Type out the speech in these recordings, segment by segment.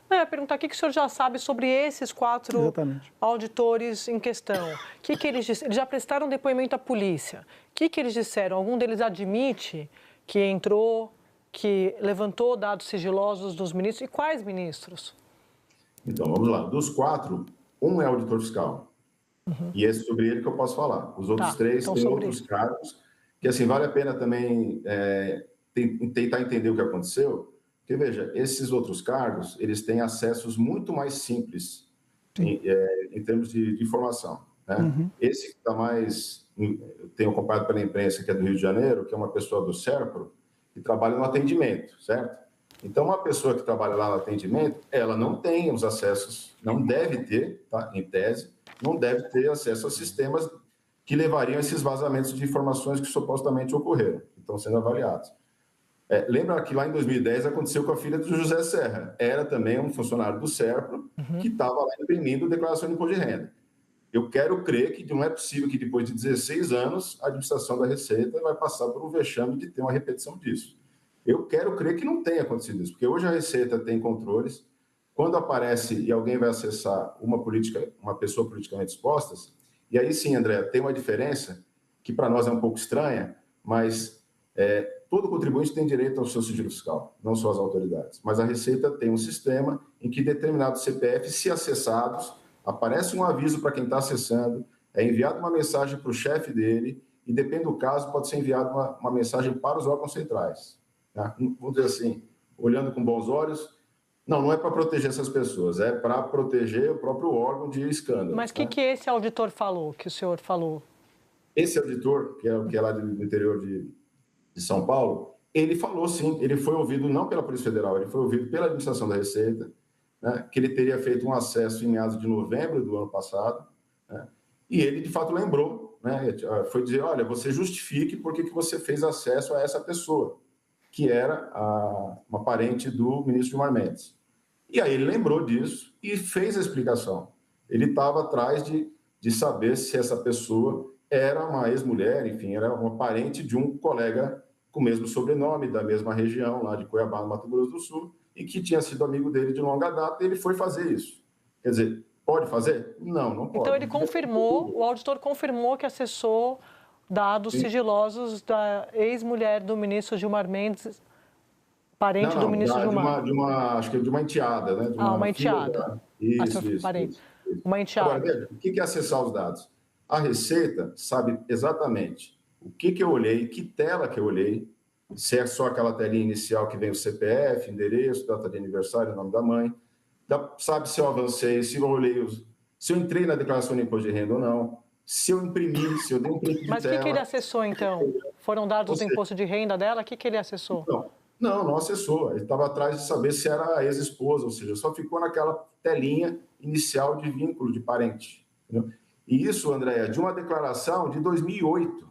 Eu ia perguntar o que o senhor já sabe sobre esses 4 Exatamente. auditores em questão. O que eles disseram? Eles já prestaram depoimento à polícia. O que eles disseram? Algum deles admite que entrou, que levantou dados sigilosos dos ministros? E quais ministros? Então, vamos lá. Dos 4, um é auditor fiscal. E é sobre ele que eu posso falar. Os outros Tá, 3 então têm sobre outros ele. cargos, que assim, vale a pena também tentar entender o que aconteceu, porque veja, esses outros cargos, eles têm acessos muito mais simples em termos de informação, né? Esse que está mais, eu tenho acompanhado pela imprensa, que é do Rio de Janeiro, que é uma pessoa do SERPRO, que trabalha no atendimento, certo? Então, uma pessoa que trabalha lá no atendimento, ela não tem os acessos, não deve ter, tá? Em tese, não deve ter acesso a sistemas que levariam a esses vazamentos de informações que supostamente ocorreram, que estão sendo avaliados. Lembra que lá em 2010 aconteceu com a filha do José Serra. Era também um funcionário do SERPRO que estava lá imprimindo declaração de imposto de renda. Eu quero crer que não é possível que depois de 16 anos a administração da Receita vai passar por um vexame de ter uma repetição disso. Eu quero crer que não tenha acontecido isso, porque hoje a Receita tem controles. Quando aparece e alguém vai acessar uma pessoa politicamente exposta, e aí sim, André, tem uma diferença que para nós é um pouco estranha, mas todo contribuinte tem direito ao seu sigilo fiscal, não só as autoridades. Mas a Receita tem um sistema em que determinados CPFs, se acessados, aparece um aviso para quem está acessando, é enviada uma mensagem para o chefe dele, e depende do caso, pode ser enviada uma mensagem para os órgãos centrais. Tá? Vamos dizer assim, olhando com bons olhos, não é para proteger essas pessoas, é para proteger o próprio órgão de escândalos. Mas o que esse auditor falou, que o senhor falou? Esse auditor, que é lá do interior de São Paulo, ele falou sim, ele foi ouvido não pela Polícia Federal, ele foi ouvido pela administração da Receita, né, que ele teria feito um acesso em meados de novembro do ano passado, né, e ele de fato lembrou, né, foi dizer, olha, você justifique por que você fez acesso a essa pessoa, que era uma parente do ministro Gilmar Mendes. E aí ele lembrou disso e fez a explicação. Ele estava atrás de saber se essa pessoa era uma ex-mulher, enfim, era uma parente de um colega com o mesmo sobrenome, da mesma região, lá de Cuiabá, no Mato Grosso do Sul, e que tinha sido amigo dele de longa data, e ele foi fazer isso. Quer dizer, pode fazer? Não pode. Então ele confirmou, o auditor confirmou que acessou dados sigilosos da ex-mulher do ministro Gilmar Mendes, parente do ministro Gilmar. Acho que de uma enteada, né? Uma enteada. Isso. Uma enteada. Agora, veja, o que é acessar os dados? A Receita sabe exatamente o que eu olhei, que tela que eu olhei, se é só aquela telinha inicial que vem o CPF, endereço, data de aniversário, nome da mãe, sabe se eu avancei, se eu olhei, se eu entrei na declaração de imposto de renda ou não, se eu imprimi, se eu dei um print de Mas o tela. que ele acessou, então? Foram dados do imposto de renda dela? O que ele acessou? Não acessou. Ele estava atrás de saber se era a ex-esposa, ou seja, só ficou naquela telinha inicial de vínculo de parente. Entendeu? E isso, André, é de uma declaração de 2008.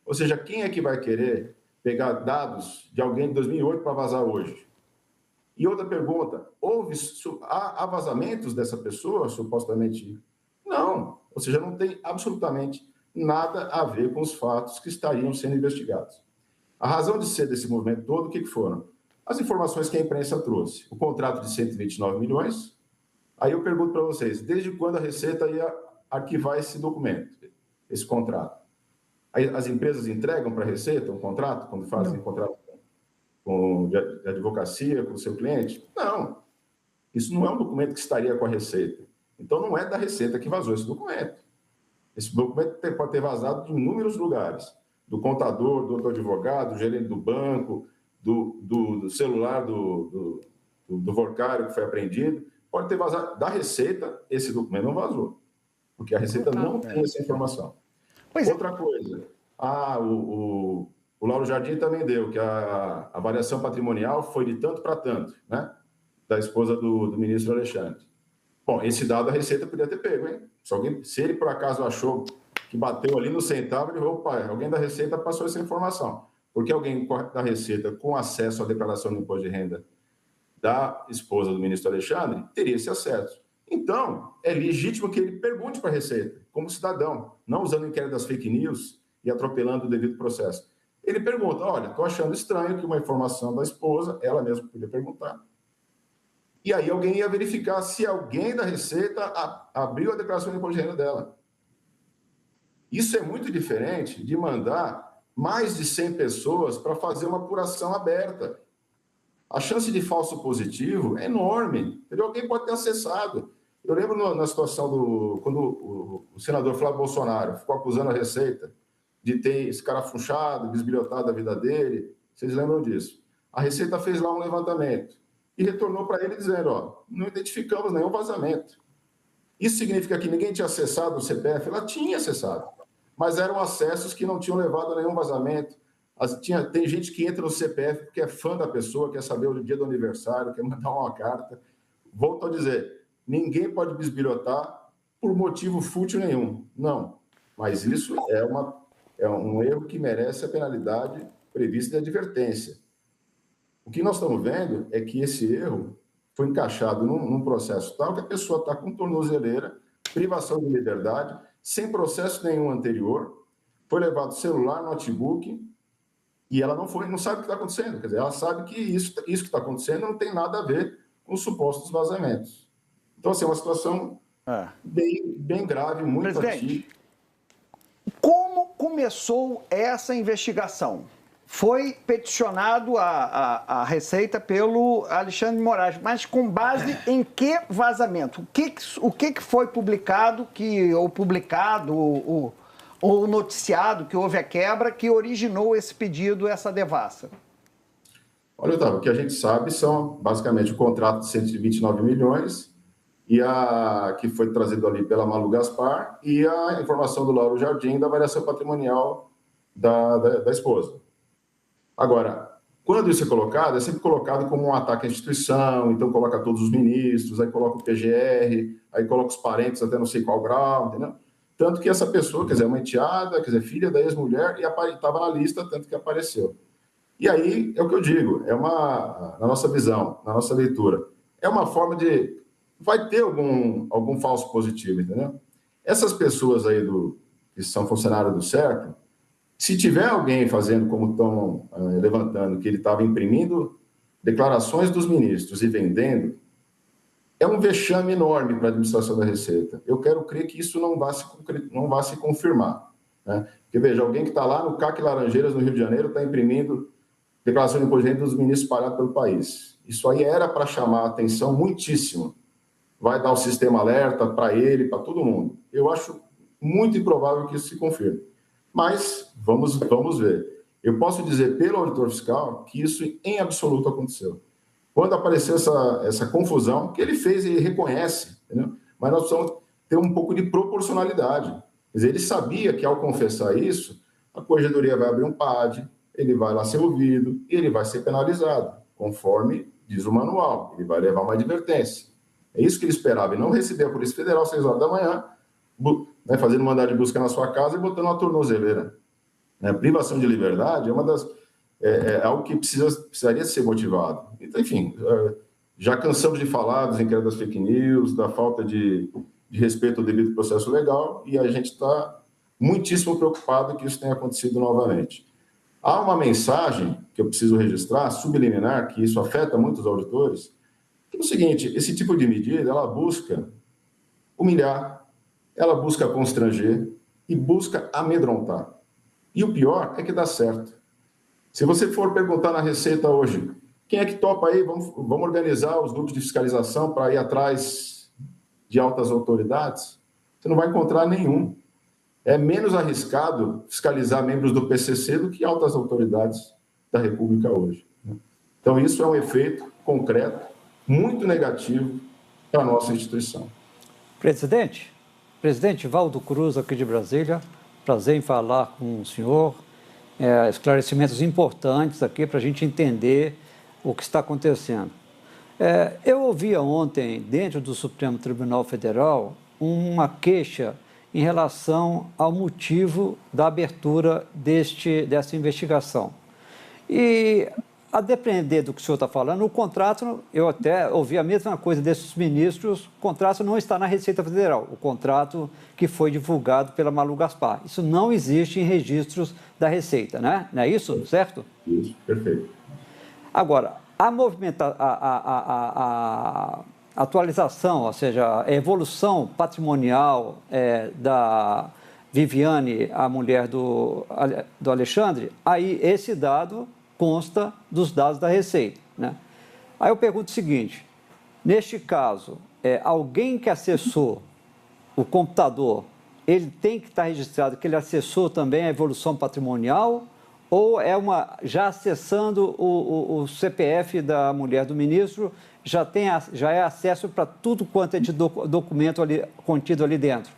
Ou seja, quem é que vai querer pegar dados de alguém de 2008 para vazar hoje? E outra pergunta, há vazamentos dessa pessoa, supostamente? Não. Ou seja, não tem absolutamente nada a ver com os fatos que estariam sendo investigados. A razão de ser desse movimento todo, o que foram? As informações que a imprensa trouxe. O contrato de 129 milhões. Aí eu pergunto para vocês, desde quando a Receita ia arquivar esse documento, esse contrato? Aí as empresas entregam para a Receita um contrato, quando fazem um contrato de advocacia com o seu cliente? Não. Isso não é um documento que estaria com a Receita. Então, não é da Receita que vazou esse documento. Esse documento pode ter vazado de inúmeros lugares. Do contador, do outro advogado, do gerente do banco, do celular do workário que foi apreendido. Pode ter vazado. Da Receita, esse documento não vazou. Porque a Receita não tem essa informação. Outra coisa, o Lauro Jardim também deu, que a avaliação patrimonial foi de tanto para tanto, né? Da esposa do ministro Alexandre. Bom, esse dado a Receita podia ter pego, hein? Se ele por acaso achou que bateu ali no centavo, ele falou, opa, alguém da Receita passou essa informação. Porque alguém da Receita com acesso à declaração do imposto de renda da esposa do ministro Alexandre teria esse acesso. Então, é legítimo que ele pergunte para a Receita, como cidadão, não usando o inquérito das fake news e atropelando o devido processo. Ele pergunta, olha, estou achando estranho que uma informação da esposa, ela mesma podia perguntar, E aí alguém ia verificar se alguém da Receita abriu a declaração de imposto de renda dela. Isso é muito diferente de mandar mais de 100 pessoas para fazer uma apuração aberta. A chance de falso positivo é enorme. Entendeu? Alguém pode ter acessado. Eu lembro na situação quando o senador Flávio Bolsonaro ficou acusando a Receita de ter escarafunchado, bisbilhotado a vida dele. Vocês lembram disso? A Receita fez lá um levantamento e retornou para ele dizendo, ó, não identificamos nenhum vazamento. Isso significa que ninguém tinha acessado o CPF? Ela tinha acessado, mas eram acessos que não tinham levado a nenhum vazamento. Tem gente que entra no CPF porque é fã da pessoa, quer saber o dia do aniversário, quer mandar uma carta. Volto a dizer, ninguém pode bisbilhotar por motivo fútil nenhum. Não, mas isso é um erro que merece a penalidade prevista de advertência. O que nós estamos vendo é que esse erro foi encaixado num processo tal que a pessoa está com tornozeleira, privação de liberdade, sem processo nenhum anterior, foi levado celular, notebook, e ela não sabe o que está acontecendo. Quer dizer, ela sabe que isso que está acontecendo não tem nada a ver com os supostos vazamentos. Então, assim, é uma situação bem grave, muito atípica. Como começou essa investigação? Foi peticionado a Receita pelo Alexandre de Moraes, mas com base em que vazamento? O que foi publicado, ou noticiado que houve a quebra que originou esse pedido, essa devassa? Olha, Otávio, o que a gente sabe são basicamente o contrato de 129 milhões que foi trazido ali pela Malu Gaspar e a informação do Lauro Jardim da variação patrimonial da esposa. Agora, quando isso é sempre colocado como um ataque à instituição, então coloca todos os ministros, aí coloca o PGR, aí coloca os parentes até não sei qual grau, entendeu? Tanto que essa pessoa, quer dizer, uma enteada, quer dizer, filha da ex-mulher, e estava na lista, tanto que apareceu. E aí, é o que eu digo, na nossa visão, na nossa leitura, é uma forma de... Vai ter algum falso positivo, entendeu? Essas pessoas aí que são funcionários do CERP, se tiver alguém fazendo como estão levantando, que ele estava imprimindo declarações dos ministros e vendendo, é um vexame enorme para a administração da Receita. Eu quero crer que isso não vá se confirmar. Né? Porque, veja, alguém que está lá no CAC Laranjeiras, no Rio de Janeiro, está imprimindo declaração de imposto de renda dos ministros espalhados pelo país. Isso aí era para chamar a atenção muitíssimo. Vai dar o sistema alerta para ele, para todo mundo. Eu acho muito improvável que isso se confirme. Mas vamos ver. Eu posso dizer pelo auditor fiscal que isso em absoluto aconteceu. Quando apareceu essa confusão, que ele fez e reconhece, entendeu? Mas nós precisamos ter um pouco de proporcionalidade. Quer dizer, ele sabia que ao confessar isso, a corregedoria vai abrir um PAD, ele vai lá ser ouvido e ele vai ser penalizado, conforme diz o manual. Ele vai levar uma advertência. É isso que ele esperava, e não receber a Polícia Federal às 6 horas da manhã, né, fazendo mandado de busca na sua casa e botando uma tornozeleira. Né? Privação de liberdade é algo que precisaria ser motivado. Então, enfim, já cansamos de falar dos inquéritos das fake news, da falta de respeito ao devido processo legal, e a gente está muitíssimo preocupado que isso tenha acontecido novamente. Há uma mensagem que eu preciso registrar, subliminar, que isso afeta muitos auditores, que é o seguinte: esse tipo de medida, ela busca humilhar, ela busca constranger e busca amedrontar. E o pior é que dá certo. Se você for perguntar na Receita hoje, quem é que topa aí? Vamos organizar os grupos de fiscalização para ir atrás de altas autoridades? Você não vai encontrar nenhum. É menos arriscado fiscalizar membros do PCC do que altas autoridades da República hoje. Então, isso é um efeito concreto, muito negativo para a nossa instituição. Presidente Valdo Cruz, aqui de Brasília, prazer em falar com o senhor. Esclarecimentos importantes aqui para a gente entender o que está acontecendo. Eu ouvia ontem, dentro do Supremo Tribunal Federal, uma queixa em relação ao motivo da abertura dessa investigação. E, a depender do que o senhor está falando, o contrato, eu até ouvi a mesma coisa desses ministros, o contrato não está na Receita Federal, o contrato que foi divulgado pela Malu Gaspar. Isso não existe em registros da Receita, né? Não é isso, certo? Isso, perfeito. Agora, a atualização, ou seja, a evolução patrimonial da Viviane, a mulher do Alexandre, aí esse dado consta dos dados da Receita, né? Aí eu pergunto o seguinte, neste caso, alguém que acessou o computador, ele tem que estar registrado que ele acessou também a evolução patrimonial ou já acessando o CPF da mulher do ministro, já é acesso para tudo quanto é de documento ali, contido ali dentro?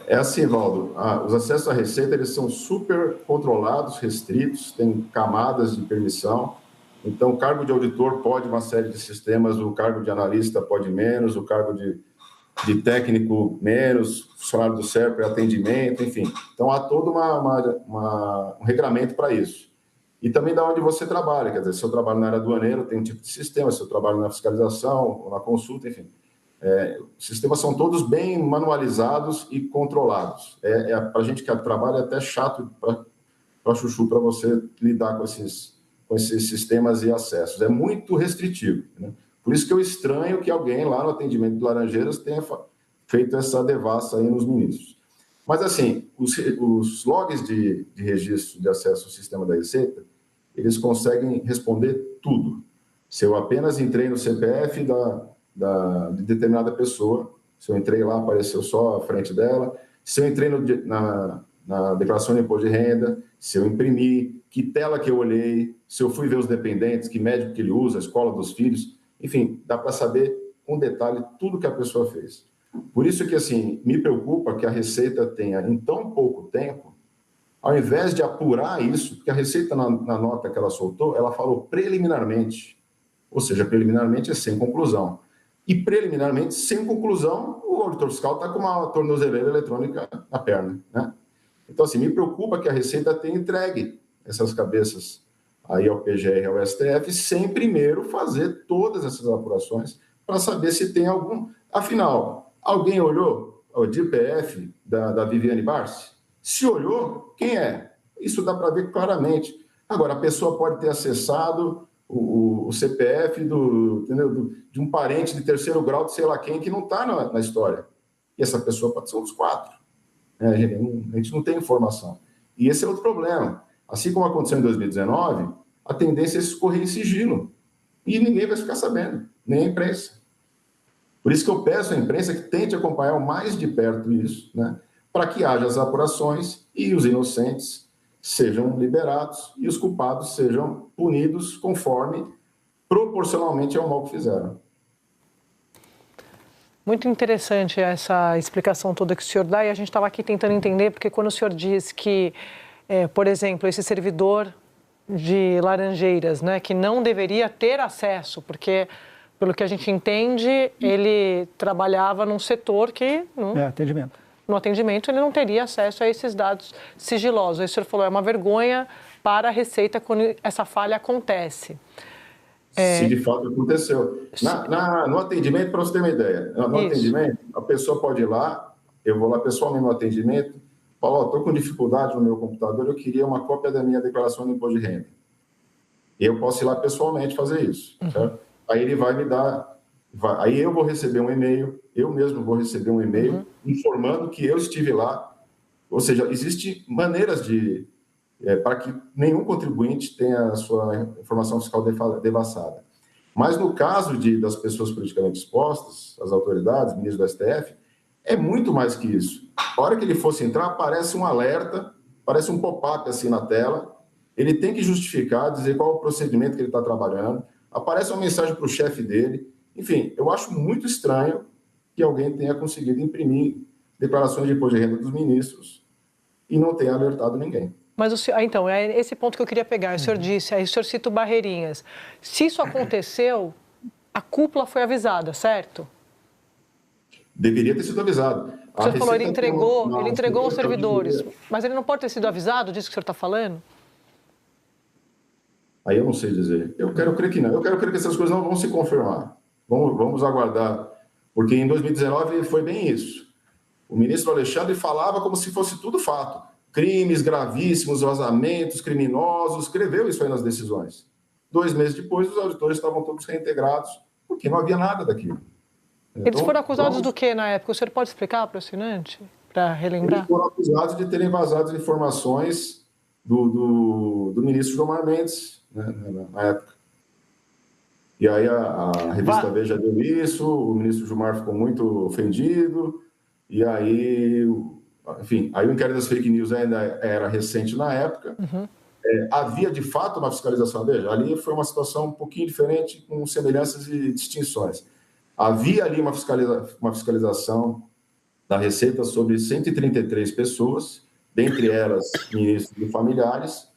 É assim, Valdo, os acessos à Receita eles são super controlados, restritos, tem camadas de permissão. Então, o cargo de auditor pode uma série de sistemas, o cargo de analista pode menos, o cargo de técnico menos, funcionário do SERPRE atendimento, enfim. Então, há todo um regramento para isso. E também da onde você trabalha, quer dizer, se eu trabalho na área aduaneira, tem um tipo de sistema, se eu trabalho na fiscalização ou na consulta, enfim. Os sistemas são todos bem manualizados e controlados. Para a gente que trabalha é até chato para chuchu, para você lidar com esses sistemas e acessos. É muito restritivo, né? Por isso que eu estranho que alguém lá no atendimento de Laranjeiras tenha feito essa devassa aí nos ministros. Mas, assim, os logs de registro de acesso ao sistema da Receita, eles conseguem responder tudo. Se eu apenas entrei no CPF de determinada pessoa, se eu entrei lá, apareceu só a frente dela, se eu entrei na declaração de imposto de renda, se eu imprimi, que tela que eu olhei, se eu fui ver os dependentes, que médico que ele usa, a escola dos filhos, enfim, dá para saber com detalhe tudo que a pessoa fez. Por isso que, assim, me preocupa que a Receita tenha, em tão pouco tempo, ao invés de apurar isso, porque a Receita, na nota que ela soltou, ela falou preliminarmente, ou seja, preliminarmente é sem conclusão. E preliminarmente, sem conclusão, o auditor fiscal está com uma tornozeleira eletrônica na perna, né? Então, assim, me preocupa que a Receita tenha entregue essas cabeças aí ao PGR e ao STF, sem primeiro fazer todas essas apurações para saber se tem algum... Afinal, alguém olhou o DPF da Viviane Barsi? Se olhou, quem é? Isso dá para ver claramente. Agora, a pessoa pode ter acessado o CPF de um parente de terceiro grau de sei lá quem que não está na história. E essa pessoa pode ser um dos 4. A gente não tem informação. E esse é outro problema. Assim como aconteceu em 2019, a tendência é escorrer em sigilo. E ninguém vai ficar sabendo, nem a imprensa. Por isso que eu peço à imprensa que tente acompanhar o mais de perto isso, né, para que haja as apurações e os inocentes sejam liberados e os culpados sejam punidos conforme, proporcionalmente ao mal que fizeram. Muito interessante essa explicação toda que o senhor dá, e a gente estava aqui tentando entender, porque quando o senhor diz que, por exemplo, esse servidor de Laranjeiras, né, que não deveria ter acesso, porque, pelo que a gente entende, ele trabalhava num setor que... atendimento. No atendimento, ele não teria acesso a esses dados sigilosos. Aí o senhor falou, é uma vergonha para a Receita quando essa falha acontece. Se de fato aconteceu. No atendimento, para você ter uma ideia, no atendimento, a pessoa pode ir lá, eu vou lá pessoalmente no atendimento, falo, estou com dificuldade no meu computador, eu queria uma cópia da minha declaração de imposto de renda. Eu posso ir lá pessoalmente fazer isso. Certo? Aí ele vai me dar... Aí eu vou receber um e-mail, eu mesmo vou receber um e-mail informando que eu estive lá. Ou seja, existem maneiras para que nenhum contribuinte tenha a sua informação fiscal devassada. Mas no caso das pessoas politicamente expostas, as autoridades, ministros do STF, é muito mais que isso. A hora que ele fosse entrar, aparece um alerta, aparece um pop-up assim na tela, ele tem que justificar, dizer qual é o procedimento que ele está trabalhando, aparece uma mensagem para o chefe dele. Enfim, eu acho muito estranho que alguém tenha conseguido imprimir declarações de imposto de renda dos ministros e não tenha alertado ninguém. Mas, então, é esse ponto que eu queria pegar. O senhor disse, aí o senhor cita o Barreirinhas. Se isso aconteceu, a cúpula foi avisada, certo? Deveria ter sido avisado. O senhor falou, ele entregou aos servidores. Mas ele não pode ter sido avisado disso que o senhor está falando? Aí eu não sei dizer. Eu quero crer que não. Eu quero crer que essas coisas não vão se confirmar. Vamos aguardar, porque em 2019 foi bem isso. O ministro Alexandre falava como se fosse tudo fato. Crimes gravíssimos, vazamentos criminosos, escreveu isso aí nas decisões. 2 meses depois, os auditores estavam todos reintegrados, porque não havia nada daquilo. Eles Então, foram acusados do que na época? O senhor pode explicar para o assinante, para relembrar? Eles foram acusados de terem vazado informações do ministro Gilmar Mendes, né, na época. E aí a revista Veja deu isso, o ministro Gilmar ficou muito ofendido, e aí, enfim, aí o inquérito das fake news ainda era recente na época. Havia, de fato, uma fiscalização. Veja, ali foi uma situação um pouquinho diferente, com semelhanças e distinções. Havia ali uma fiscalização da Receita sobre 133 pessoas, dentre elas ministros e familiares,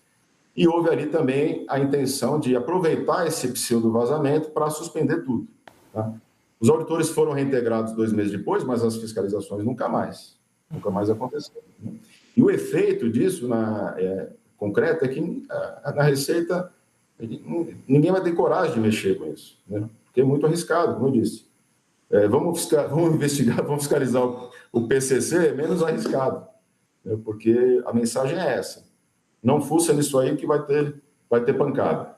e houve ali também a intenção de aproveitar esse pseudo-vazamento para suspender tudo. Tá? Os auditores foram reintegrados 2 meses depois, mas as fiscalizações nunca mais aconteceram. Né? E o efeito disso, concreto, é que na Receita ninguém vai ter coragem de mexer com isso, né? Porque é muito arriscado, como eu disse. Vamos investigar, vamos fiscalizar o PCC, é menos arriscado, né? Porque a mensagem é essa. Não fuça nisso aí que vai ter pancada.